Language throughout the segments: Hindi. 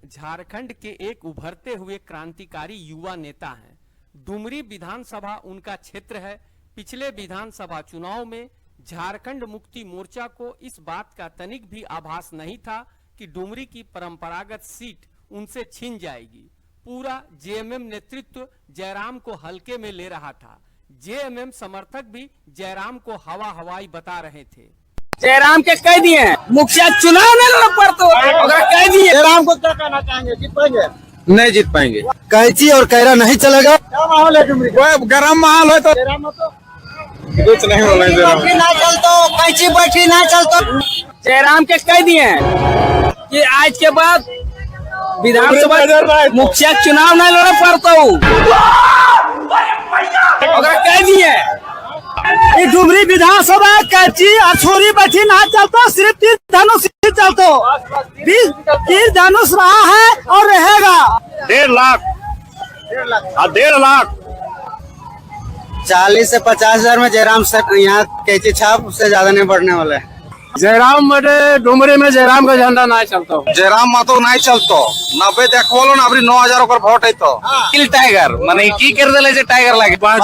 झारखंड के एक उभरते हुए क्रांतिकारी युवा नेता हैं। डुमरी विधानसभा उनका क्षेत्र है। पिछले विधानसभा चुनाव में झारखंड मुक्ति मोर्चा को इस बात का तनिक भी आभास नहीं था कि डुमरी की परंपरागत सीट उनसे छिन जाएगी। पूरा जेएमएम नेतृत्व जयराम को हल्के में ले रहा था। जेएमएम समर्थक भी जयराम को हवा हवाई बता रहे थे। जयराम के कह दिए हैं मुखिया चुनाव में लड़ पड़ते अगर कह दिए जयराम को क्या कहना चाहेंगे? जीत पाएंगे? नहीं जीत पाएंगे। कैची और कैरा नहीं चलेगा। क्या माहौल है डुमरी का? गरम माहौल है तो जयराम तो कुछ नहीं होगा। ना चलतो कैची बैठी ना चलतो। जयराम के कह दिए हैं कि आज के बाद विधानसभा मुखिया चुनाव नहीं लड़ पड़ता अगर कह दिए डुमरी विधानसभा कैची अछोरी बैठी ना चलतो, सिर्फ तीर धनुष ही चलतो। तीर धनुष रहा है और रहेगा। 1.5 लाख 1.5 लाख 40 से 50 हजार में जयराम सर यहाँ कैची छाप उससे ज्यादा नहीं बढ़ने वाला है। जयराम डुमरी में जयराम का झंडा नहीं चलता। जयराम मातो नहीं चलतो 90 देखो लो ना अभी 9000 ओकर वोट है तो टाइगर माने की कर देले जे टाइगर लागे बाज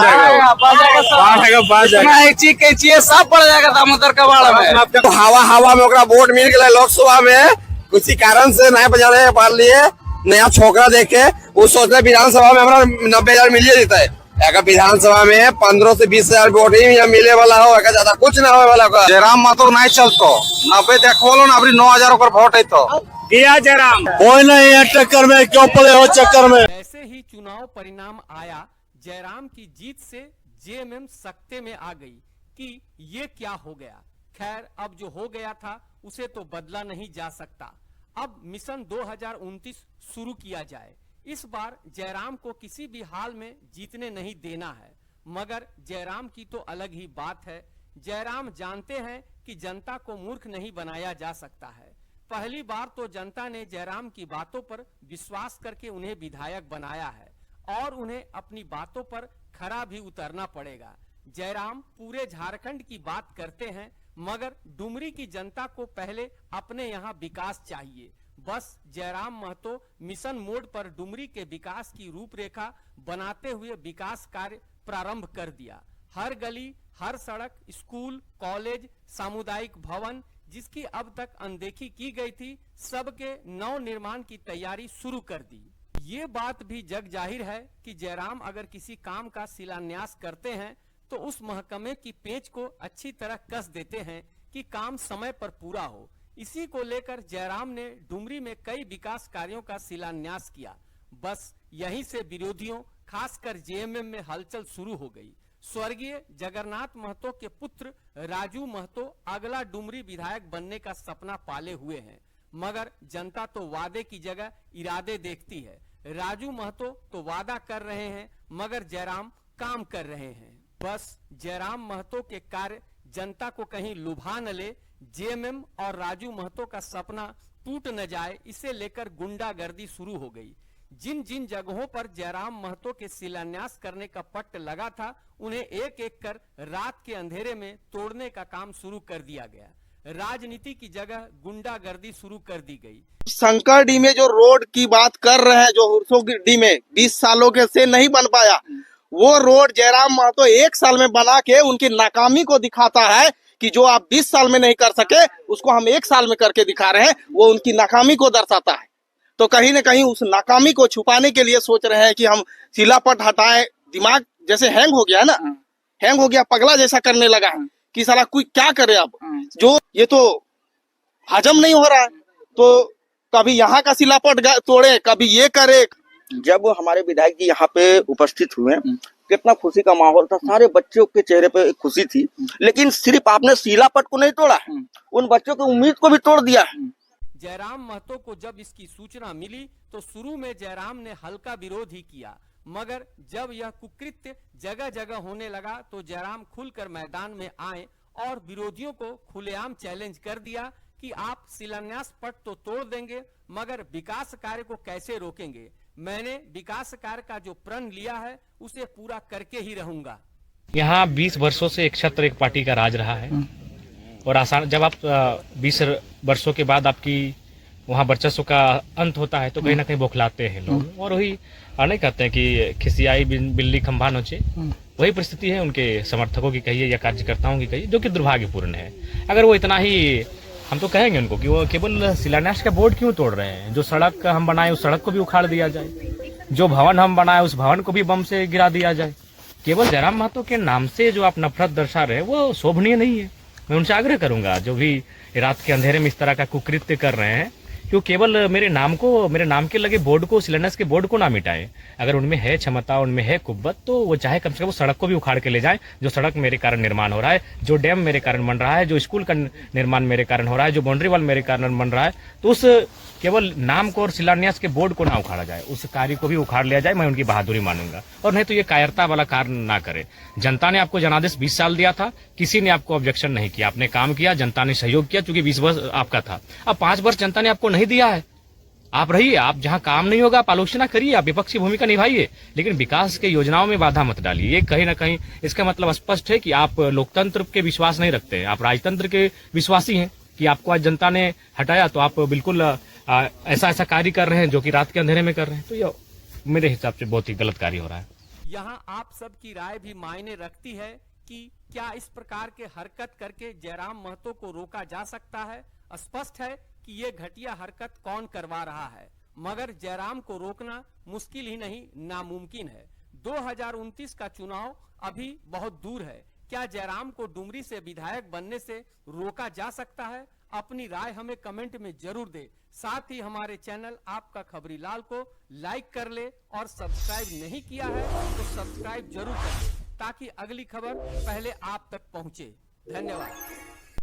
जाएगा एक चीज के चाहिए सब पड़ जाएगा दामोदर कबाड़ में। हवा में ओकरा वोट मिल गया लोकसभा में किसी कारण से नहीं बजाने पार लिए नया छोकरा देखे वो सोच रहे विधानसभा में हमारा 90,000 मिलिए देता है। अगर विधानसभा में 15 से 20 हजार वोट ही मिले वाला हो ज्यादा कुछ ना हो वाला। जयराम मातो नहीं चलतो 90 देखो लो ना अभी 9000 ओकर वोट है तो दिया जयराम कोई नहीं है टक्कर में क्यों पड़े हो चक्कर में। ऐसे ही चुनाव परिणाम आया। जयराम की जीत से जेएमएम सकते में आ गई कि ये क्या हो गया। खैर अब जो हो गया था उसे तो बदला नहीं जा सकता। अब मिशन 2029 शुरू किया जाए। इस बार जयराम को किसी भी हाल में जीतने नहीं देना है। मगर जयराम की तो अलग ही बात है। जयराम जानते हैं कि जनता को मूर्ख नहीं बनाया जा सकता है। पहली बार तो जनता ने जयराम की बातों पर विश्वास करके उन्हें विधायक बनाया है और उन्हें अपनी बातों पर खरा भी उतरना पड़ेगा। जयराम पूरे झारखंड की बात करते हैं मगर डुमरी की जनता को पहले अपने यहाँ विकास चाहिए। बस जयराम महतो मिशन मोड पर डुमरी के विकास की रूपरेखा बनाते हुए विकास कार्य प्रारंभ कर दिया। हर गली, हर सड़क, स्कूल, कॉलेज, सामुदायिक भवन जिसकी अब तक अनदेखी की गई थी, सबके नव निर्माण की तैयारी शुरू कर दी। ये बात भी जग जाहिर है कि जयराम अगर किसी काम का शिलान्यास करते हैं तो उस महकमे की पेंच को अच्छी तरह कस देते हैं कि काम समय पर पूरा हो। इसी को लेकर जयराम ने डुमरी में कई विकास कार्यों का शिलान्यास किया। बस यहीं से विरोधियों खासकर जेएमएम में हलचल शुरू हो गई। स्वर्गीय जगन्नाथ महतो के पुत्र राजू महतो अगला डुमरी विधायक बनने का सपना पाले हुए हैं मगर जनता तो वादे की जगह इरादे देखती है। राजू महतो तो वादा कर रहे हैं मगर जयराम काम कर रहे हैं। बस जयराम महतो के कार्य जनता को कहीं लुभा न ले, जेएमएम और राजू महतो का सपना टूट न जाए, इसे लेकर गुंडागर्दी शुरू हो गई। जिन जिन जगहों पर जयराम महतो के शिलान्यास करने का पट्ट लगा था उन्हें एक एक कर रात के अंधेरे में तोड़ने का काम शुरू कर दिया गया। राजनीति की जगह गुंडागर्दी शुरू कर दी गई। शंकर डी में जो रोड की बात कर रहे हैं, जो हुरसो डी में 20 सालों के से नहीं बन पाया, वो रोड जयराम महतो 1 साल में बना के उनकी नाकामी को दिखाता है कि जो आप 20 साल में नहीं कर सके उसको हम 1 साल में करके दिखा रहे हैं। वो उनकी नाकामी को दर्शाता है। तो कहीं न कहीं उस नाकामी को छुपाने के लिए सोच रहे हैं कि हम शिलापट हटाएं। दिमाग जैसे हैंग हो गया है ना, हैंग हो गया, पगला जैसा करने लगा है कि साला कोई क्या करे। अब जो ये तो हजम नहीं हो रहा है तो कभी यहाँ का शिलापट तोड़े, कभी ये करे। जब हमारे विधायक जी यहाँ पे उपस्थित हुए कितना खुशी का माहौल था। सारे बच्चों के चेहरे पे एक खुशी थी, लेकिन सिर्फ आपने शिलापट को नहीं तोड़ा, उन बच्चों की उम्मीद को भी तोड़ दिया। जयराम महतो को जब इसकी सूचना मिली तो शुरू में जयराम ने हल्का विरोध ही किया मगर जब यह कुकृत्य जगह जगह होने लगा तो जयराम खुलकर मैदान में आए और विरोधियों को खुलेआम चैलेंज कर दिया कि आप शिलान्यास पट तो तोड़ देंगे मगर विकास कार्य को कैसे रोकेंगे। मैंने विकास कार्य का जो प्रण लिया है उसे पूरा करके ही रहूंगा। यहाँ 20 वर्षों से एक छत्र एक पार्टी का राज रहा है और आसान जब आप 20 वर्षों के बाद आपकी वहाँ वर्चस्व का अंत होता है तो कहीं ना कहीं बौखलाते हैं लोग, और वही नहीं कहते हैं कि खिसियाई बिल्ली खंभा नोचे, वही परिस्थिति है उनके समर्थकों की कहिए या कार्यकर्ताओं की कहिए, जो कि दुर्भाग्यपूर्ण है। अगर वो इतना ही, हम तो कहेंगे उनको कि वो केवल शिलान्यास का बोर्ड क्यों तोड़ रहे हैं, जो सड़क हम बनाए उस सड़क को भी उखाड़ दिया जाए, जो भवन हम बनाए उस भवन को भी बम से गिरा दिया जाए। केवल जयराम महतो के नाम से जो आप नफरत दर्शा रहे हैं वो शोभनीय नहीं है। मैं उनसे आग्रह करूंगा जो भी रात के अंधेरे में इस तरह का कुकृत्य कर रहे हैं कि वो केवल मेरे नाम के लगे बोर्ड को, शिलान्यास के बोर्ड को ना मिटाएं। अगर उनमें है क्षमता, उनमें है कुव्वत, तो वो चाहे कम से कम वो सड़क को भी उखाड़ के ले जाएं, जो सड़क मेरे कारण निर्माण हो रहा है, जो डैम मेरे कारण बन रहा है, जो स्कूल का निर्माण मेरे कारण हो रहा है, जो बाउंड्री वाल मेरे कारण बन रहा है, तो उस केवल नाम को और शिलान्यास के बोर्ड को ना उखाड़ा जाए, उस कार्य को भी उखाड़ लिया जाए। मैं उनकी बहादुरी मानूंगा, और नहीं तो ये कायरता वाला कार्य ना करे। जनता ने आपको जनादेश 20 साल दिया था, किसी ने आपको ऑब्जेक्शन नहीं किया, आपने काम किया, जनता ने सहयोग किया, क्योंकि 20 वर्ष आपका था। अब 5 वर्ष जनता ने आपको नहीं दिया है, आप रहिए, आप जहां काम नहीं होगा आप आलोचना करिए, आप विपक्ष की भूमिका निभाइए, लेकिन विकास के योजनाओं में बाधा मत डालिए। ये कहीं ना कहीं इसका मतलब स्पष्ट है कि आप लोकतंत्र के विश्वास नहीं रखते हैं, आप राजतंत्र के विश्वासी हैं कि आपको आज जनता ने हटाया तो आप बिल्कुल ऐसा कार्य कर रहे हैं जो कि रात के अंधेरे में कर रहे हैं। तो ये मेरे हिसाब से बहुत ही गलत कार्य हो रहा है। यहाँ आप सबकी राय भी मायने रखती है कि क्या इस प्रकार के हरकत करके जयराम महतो को रोका जा सकता है। स्पष्ट है कि ये घटिया हरकत कौन करवा रहा है, मगर जयराम को रोकना मुश्किल ही नहीं नामुमकिन है। 2029 का चुनाव अभी बहुत दूर है। क्या जयराम को डुमरी से विधायक बनने से रोका जा सकता है? अपनी राय हमें कमेंट में जरूर दे। साथ ही हमारे चैनल आपका खबरी लाल को लाइक कर ले, और सब्सक्राइब नहीं किया है तो सब्सक्राइब जरूर कर ले, ताकि अगली खबर पहले आप तक पहुंचे। धन्यवाद।